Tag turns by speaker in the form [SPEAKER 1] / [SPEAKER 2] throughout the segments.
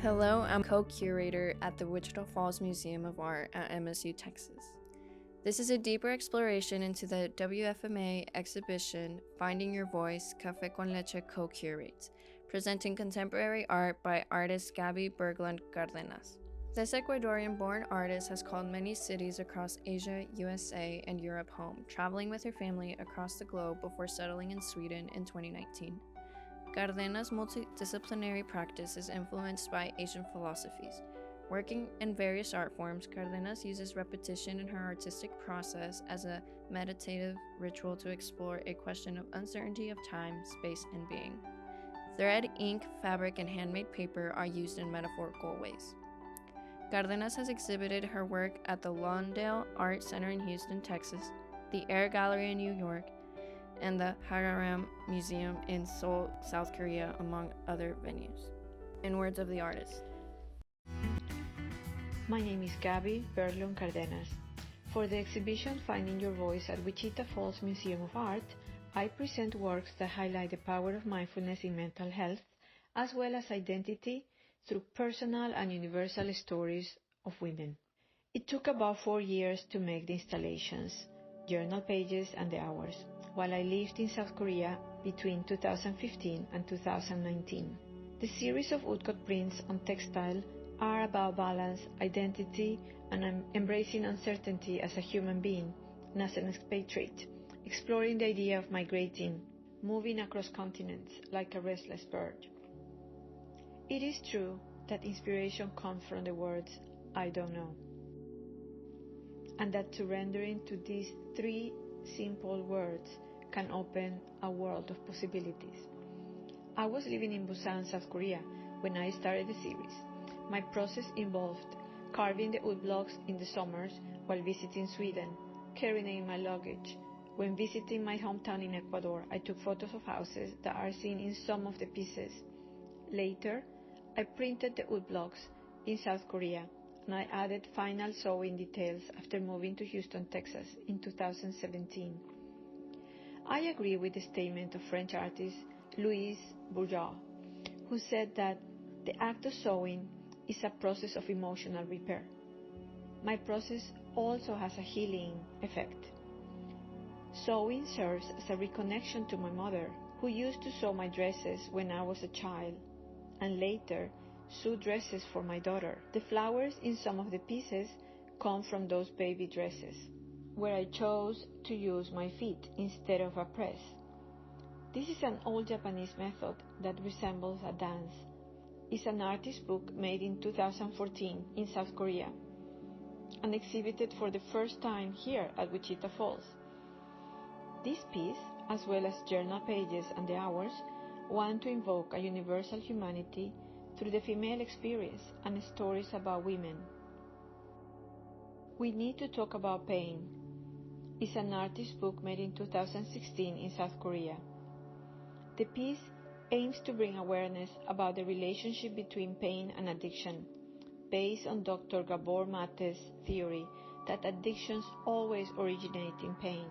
[SPEAKER 1] Hello, I'm co-curator at the Wichita Falls Museum of Art at MSU, Texas. This is a deeper exploration into the WFMA exhibition Finding Your Voice, Café Con-Leche Co-Curates, presenting contemporary art by artist Gaby Berglund Cardenas. This Ecuadorian-born artist has called many cities across Asia, USA, and Europe home, traveling with her family across the globe before settling in Sweden in 2019. Cardenas' multidisciplinary practice is influenced by Asian philosophies. Working in various art forms, Cardenas uses repetition in her artistic process as a meditative ritual to explore a question of uncertainty of time, space, and being. Thread, ink, fabric, and handmade paper are used in metaphorical ways. Cardenas has exhibited her work at the Lawndale Art Center in Houston, Texas, the Air Gallery in New York, and the Hagaram Museum in Seoul, South Korea, among other venues. In words of the artist.
[SPEAKER 2] My name is Gaby Berglund Cardenas. For the exhibition Finding Your Voice at Wichita Falls Museum of Art, I present works that highlight the power of mindfulness in mental health, as well as identity through personal and universal stories of women. It took about 4 years to make the installations, journal pages, and the hours, while I lived in South Korea between 2015 and 2019. The series of woodcut prints on textile are about balance, identity, and embracing uncertainty as a human being and as an expatriate, exploring the idea of migrating, moving across continents like a restless bird. It is true that inspiration comes from the words, "I don't know," and that surrendering to these 3 simple words can open a world of possibilities. I was living in Busan, South Korea, when I started the series. My process involved carving the wood blocks in the summers while visiting Sweden, carrying them in my luggage. When visiting my hometown in Ecuador, I took photos of houses that are seen in some of the pieces. Later, I printed the wood blocks in South Korea, and I added final sewing details after moving to Houston, Texas in 2017. I agree with the statement of French artist Louise Bourgeois, who said that the act of sewing is a process of emotional repair. My process also has a healing effect. Sewing serves as a reconnection to my mother, who used to sew my dresses when I was a child, and later sewed dresses for my daughter. The flowers in some of the pieces come from those baby dresses, where I chose to use my feet instead of a press. This is an old Japanese method that resembles a dance. It's an artist book made in 2014 in South Korea and exhibited for the first time here at Wichita Falls. This piece, as well as journal pages and the hours, want to invoke a universal humanity through the female experience and stories about women. We Need to Talk About Pain is an artist book made in 2016 in South Korea. The piece aims to bring awareness about the relationship between pain and addiction, based on Dr. Gabor Mate's theory that addictions always originate in pain.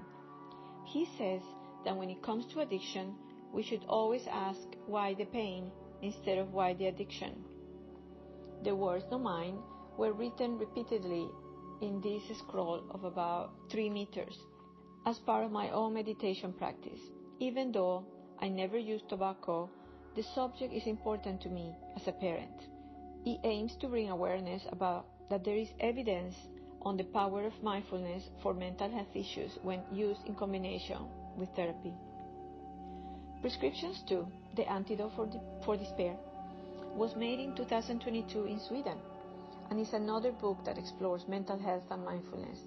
[SPEAKER 2] He says that when it comes to addiction, we should always ask why the pain instead of why the addiction. The words "no mine" were written repeatedly in this scroll of about 3 meters as part of my own meditation practice. Even though I never use tobacco, the subject is important to me as a parent. It aims to bring awareness about that there is evidence on the power of mindfulness for mental health issues when used in combination with therapy. Prescriptions 2, The Antidote for Despair, was made in 2022 in Sweden and is another book that explores mental health and mindfulness.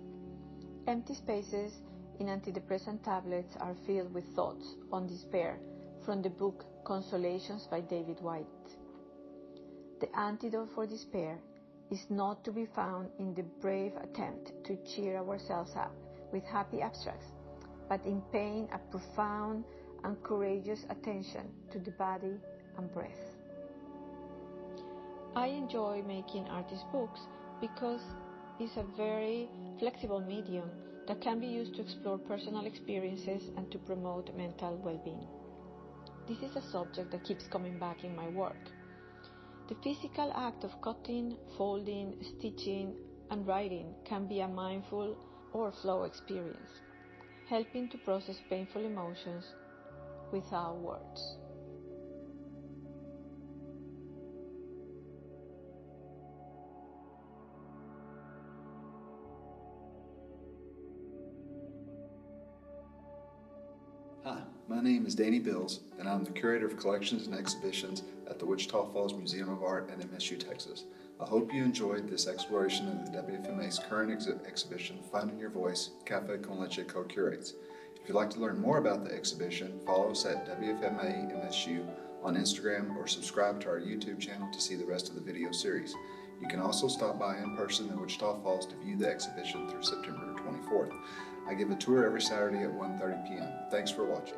[SPEAKER 2] Empty spaces in antidepressant tablets are filled with thoughts on despair from the book Consolations by David White. The antidote for despair is not to be found in the brave attempt to cheer ourselves up with happy abstracts, but in paying a profound and courageous attention to the body and breath. I enjoy making artist books because it's a very flexible medium that can be used to explore personal experiences and to promote mental well-being. This is a subject that keeps coming back in my work. The physical act of cutting, folding, stitching, and writing can be a mindful or flow experience, helping to process painful emotions without words.
[SPEAKER 3] Hi, my name is Danny Bills, and I'm the Curator of Collections and Exhibitions at the Wichita Falls Museum of Art at MSU, Texas. I hope you enjoyed this exploration of the WFMA's current exhibition, Finding Your Voice, Café, Con-Leche, Co-Curates. If you'd like to learn more about the exhibition, follow us at WFMA MSU on Instagram or subscribe to our YouTube channel to see the rest of the video series. You can also stop by in person in Wichita Falls to view the exhibition through September 24th. I give a tour every Saturday at 1:30 p.m. Thanks for watching.